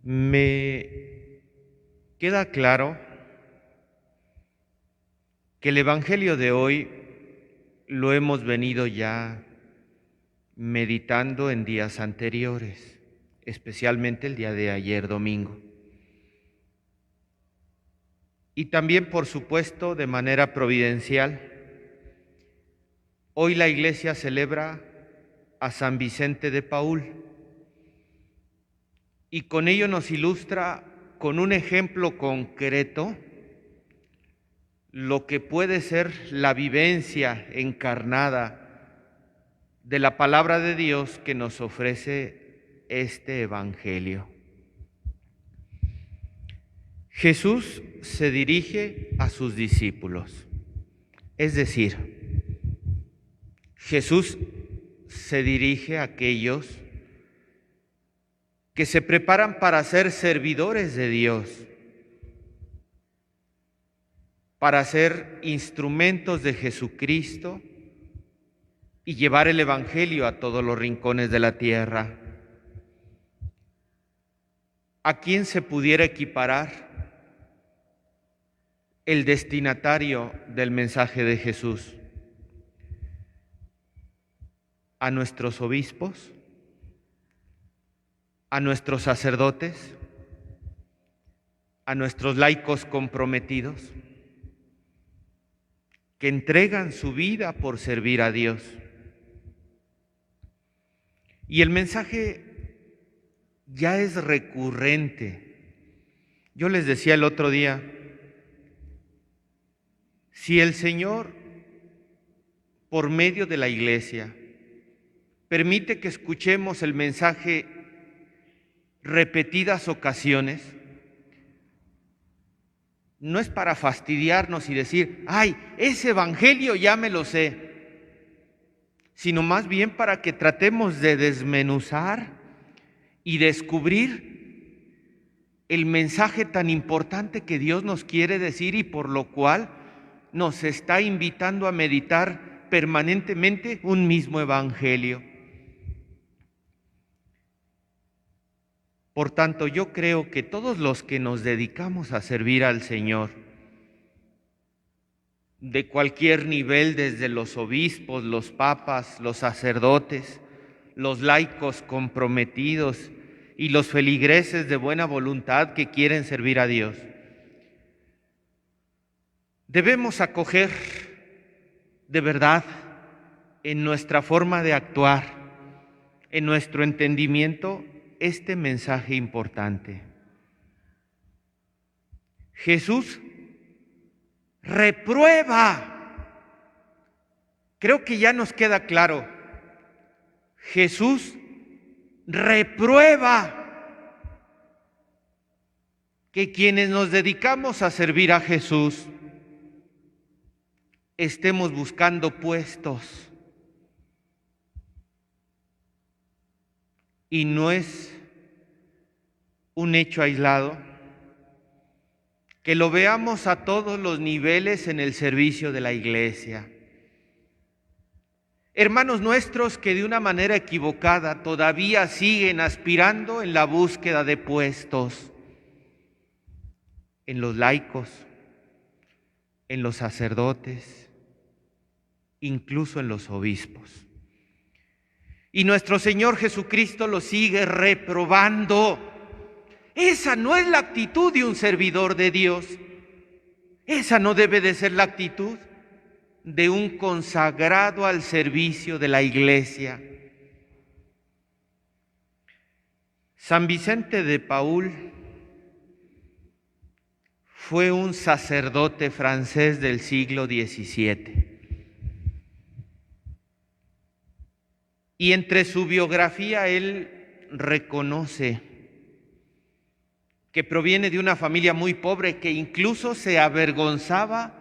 Me queda claro que el Evangelio de hoy lo hemos venido ya meditando en días anteriores, especialmente el día de ayer domingo. Y también, por supuesto, de manera providencial, hoy la Iglesia celebra a San Vicente de Paúl y con ello nos ilustra con un ejemplo concreto lo que puede ser la vivencia encarnada de la palabra de Dios que nos ofrece este Evangelio. Jesús se dirige a sus discípulos, es decir, Jesús se dirige a aquellos que se preparan para ser servidores de Dios, para ser instrumentos de Jesucristo y llevar el Evangelio a todos los rincones de la tierra. ¿A quién se pudiera equiparar el destinatario del mensaje de Jesús? ¿A nuestros obispos? ¿A nuestros sacerdotes? ¿A nuestros laicos comprometidos que entregan su vida por servir a Dios? Y el mensaje ya es recurrente. Yo les decía el otro día, si el Señor, por medio de la Iglesia, permite que escuchemos el mensaje repetidas ocasiones, no es para fastidiarnos y decir, ¡ay, ese Evangelio ya me lo sé!, sino más bien para que tratemos de desmenuzar y descubrir el mensaje tan importante que Dios nos quiere decir y por lo cual nos está invitando a meditar permanentemente un mismo Evangelio. Por tanto, yo creo que todos los que nos dedicamos a servir al Señor, de cualquier nivel, desde los obispos, los papas, los sacerdotes, los laicos comprometidos y los feligreses de buena voluntad que quieren servir a Dios, debemos acoger de verdad en nuestra forma de actuar, en nuestro entendimiento, este mensaje importante. Jesús reprueba. Creo que ya nos queda claro. Jesús reprueba que quienes nos dedicamos a servir a Jesús estemos buscando puestos. Y no es un hecho aislado que lo veamos a todos los niveles en el servicio de la Iglesia. Hermanos nuestros que de una manera equivocada todavía siguen aspirando en la búsqueda de puestos, en los laicos, en los sacerdotes, incluso en los obispos. Y nuestro Señor Jesucristo lo sigue reprobando. Esa no es la actitud de un servidor de Dios. Esa no debe de ser la actitud de un consagrado al servicio de la Iglesia. San Vicente de Paúl fue un sacerdote francés del siglo XVII. Y entre su biografía él reconoce que proviene de una familia muy pobre, que incluso se avergonzaba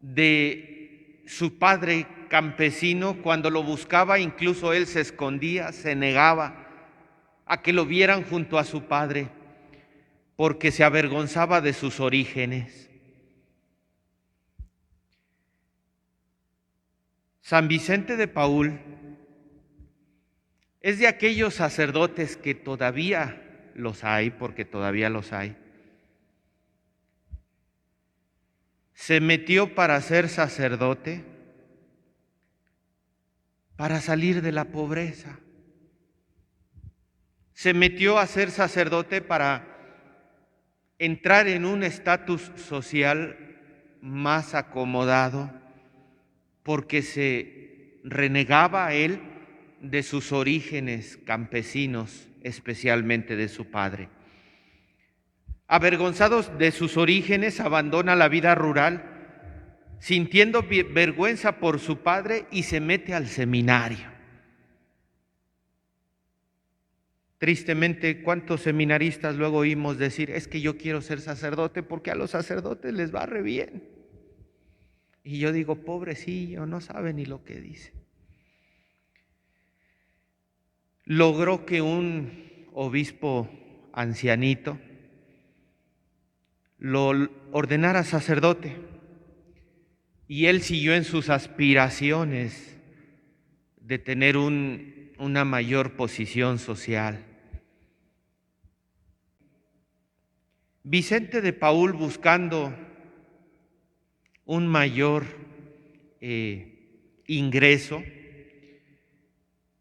de su padre campesino. Cuando lo buscaba, incluso él se escondía, se negaba a que lo vieran junto a su padre, porque se avergonzaba de sus orígenes. San Vicente de Paúl es de aquellos sacerdotes que todavía los hay porque todavía los hay. Se metió para ser sacerdote, para salir de la pobreza. Se metió a ser sacerdote para entrar en un estatus social más acomodado, porque se renegaba él de sus orígenes campesinos, especialmente de su padre. Avergonzados de sus orígenes, abandona la vida rural, sintiendo vergüenza por su padre, y se mete al seminario. Tristemente, ¿cuántos seminaristas luego oímos decir: es que yo quiero ser sacerdote porque a los sacerdotes les va re bien? Y yo digo: pobrecillo, no sabe ni lo que dice. Logró que un obispo ancianito lo ordenara sacerdote, y él siguió en sus aspiraciones de tener una mayor posición social. Vicente de Paúl, buscando un mayor ingreso,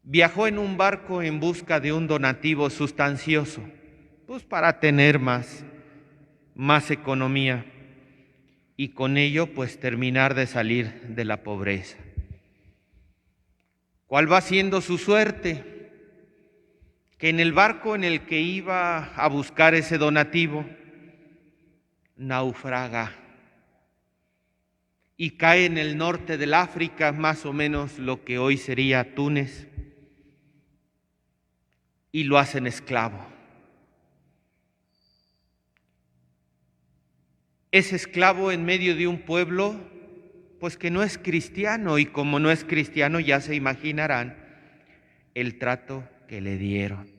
viajó en un barco en busca de un donativo sustancioso, pues para tener más economía, y con ello pues terminar de salir de la pobreza. ¿Cuál va siendo su suerte? Que en el barco en el que iba a buscar ese donativo, naufraga y cae en el norte del África, más o menos lo que hoy sería Túnez, y lo hacen esclavo. Es esclavo en medio de un pueblo pues que no es cristiano, y como no es cristiano, ya se imaginarán el trato que le dieron.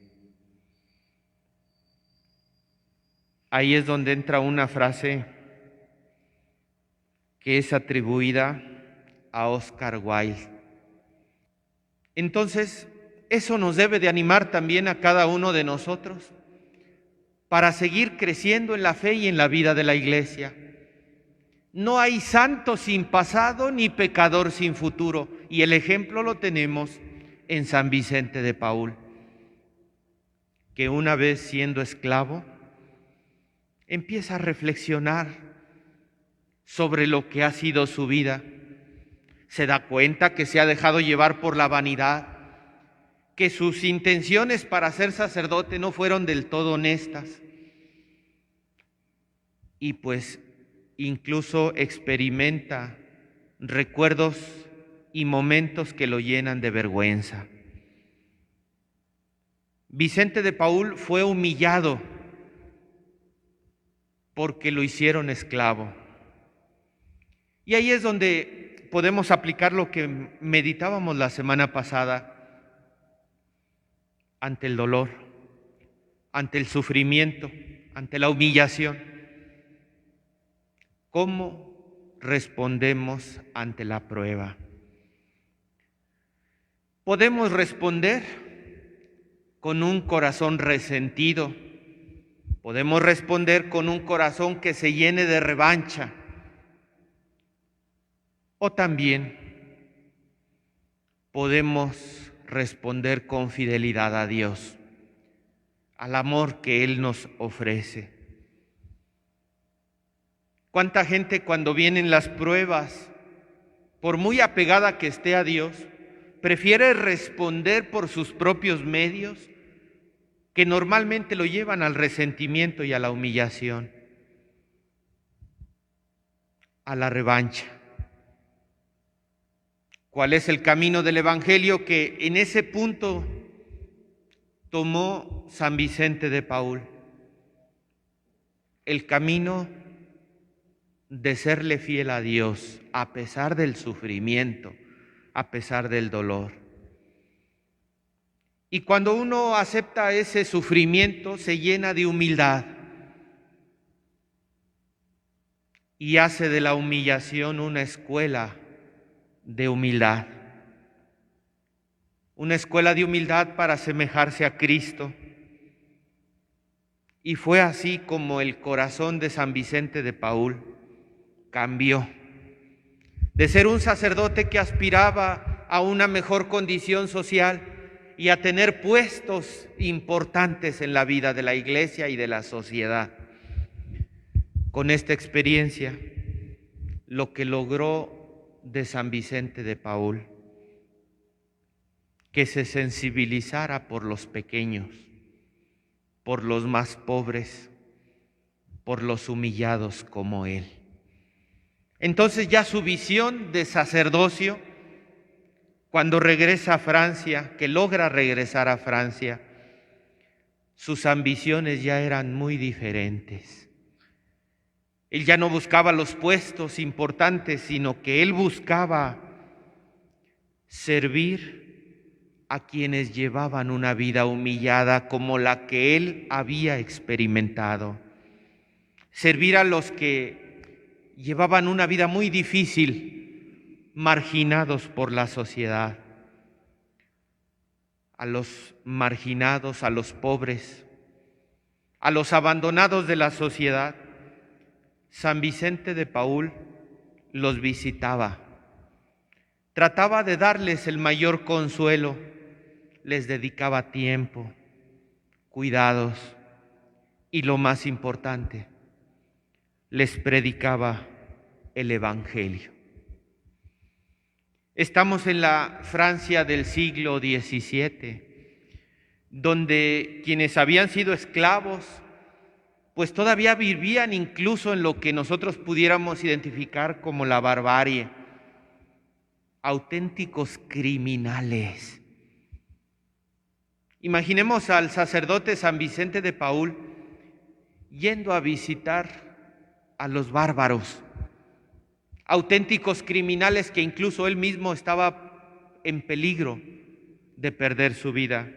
Ahí es donde entra una frase que es atribuida a Oscar Wilde. Entonces, eso nos debe de animar también a cada uno de nosotros para seguir creciendo en la fe y en la vida de la Iglesia. No hay santo sin pasado ni pecador sin futuro, y el ejemplo lo tenemos en San Vicente de Paúl, que una vez siendo esclavo empieza a reflexionar sobre lo que ha sido su vida. Se da cuenta que se ha dejado llevar por la vanidad, que sus intenciones para ser sacerdote no fueron del todo honestas, y pues incluso experimenta recuerdos y momentos que lo llenan de vergüenza. Vicente de Paúl fue humillado porque lo hicieron esclavo. Y ahí es donde podemos aplicar lo que meditábamos la semana pasada: ante el dolor, ante el sufrimiento, ante la humillación. ¿Cómo respondemos ante la prueba? Podemos responder con un corazón resentido, podemos responder con un corazón que se llene de revancha, o también podemos responder con fidelidad a Dios, al amor que Él nos ofrece. ¿Cuánta gente, cuando vienen las pruebas, por muy apegada que esté a Dios, prefiere responder por sus propios medios, que normalmente lo llevan al resentimiento y a la humillación, a la revancha? ¿Cuál es el camino del Evangelio que en ese punto tomó San Vicente de Paúl? El camino de serle fiel a Dios a pesar del sufrimiento, a pesar del dolor. Y cuando uno acepta ese sufrimiento, se llena de humildad y hace de la humillación una escuela de humildad. Una escuela de humildad para asemejarse a Cristo. Y fue así como el corazón de San Vicente de Paúl cambió. De ser un sacerdote que aspiraba a una mejor condición social y a tener puestos importantes en la vida de la Iglesia y de la sociedad. Con esta experiencia, lo que logró de San Vicente de Paúl, que se sensibilizara por los pequeños, por los más pobres, por los humillados como él. Entonces ya su visión de sacerdocio, cuando regresa a Francia, que logra regresar a Francia, sus ambiciones ya eran muy diferentes. Él ya no buscaba los puestos importantes, sino que él buscaba servir a quienes llevaban una vida humillada como la que él había experimentado. Servir a los que llevaban una vida muy difícil, marginados por la sociedad. A los marginados, a los pobres, a los abandonados de la sociedad. San Vicente de Paúl los visitaba. Trataba de darles el mayor consuelo. Les dedicaba tiempo, cuidados y lo más importante, les predicaba el Evangelio. Estamos en la Francia del siglo XVII, donde quienes habían sido esclavos, pues todavía vivían incluso en lo que nosotros pudiéramos identificar como la barbarie, auténticos criminales. Imaginemos al sacerdote San Vicente de Paúl yendo a visitar a los bárbaros, auténticos criminales que incluso él mismo estaba en peligro de perder su vida.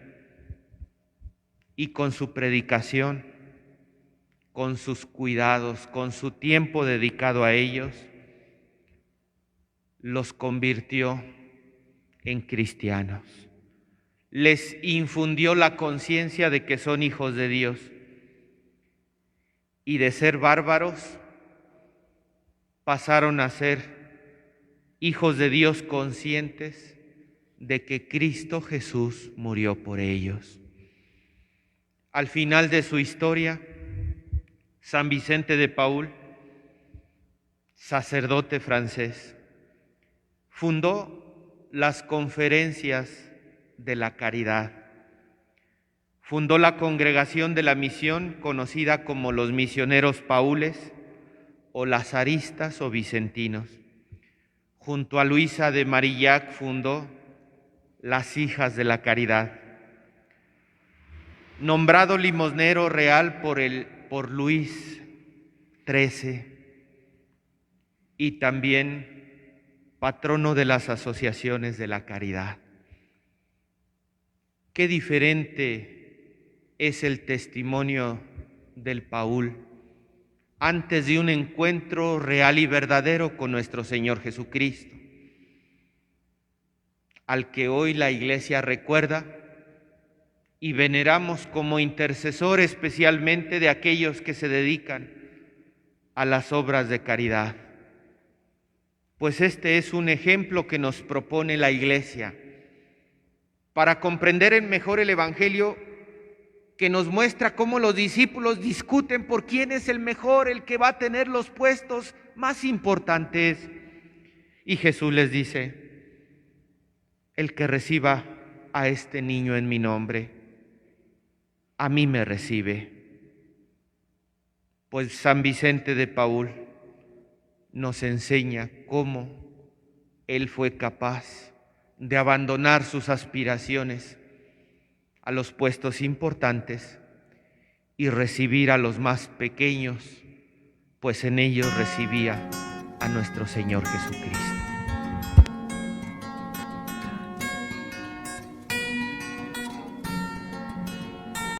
Y con su predicación, con sus cuidados, con su tiempo dedicado a ellos, los convirtió en cristianos. Les infundió la conciencia de que son hijos de Dios y de ser bárbaros pasaron a ser hijos de Dios conscientes de que Cristo Jesús murió por ellos. Al final de su historia, San Vicente de Paúl, sacerdote francés, fundó las conferencias de la caridad. Fundó la congregación de la misión conocida como los misioneros paules o lazaristas o vicentinos. Junto a Luisa de Marillac fundó las Hijas de la Caridad. Nombrado limosnero real por Luis XIII y también patrono de las asociaciones de la caridad. Qué diferente es el testimonio del Paúl antes de un encuentro real y verdadero con nuestro Señor Jesucristo, al que hoy la Iglesia recuerda y veneramos como intercesor especialmente de aquellos que se dedican a las obras de caridad. Pues este es un ejemplo que nos propone la Iglesia para comprender mejor el Evangelio, que nos muestra cómo los discípulos discuten por quién es el mejor, el que va a tener los puestos más importantes. Y Jesús les dice: el que reciba a este niño en mi nombre, a mí me recibe. Pues San Vicente de Paúl nos enseña cómo él fue capaz de abandonar sus aspiraciones a los puestos importantes y recibir a los más pequeños, pues en ellos recibía a nuestro Señor Jesucristo.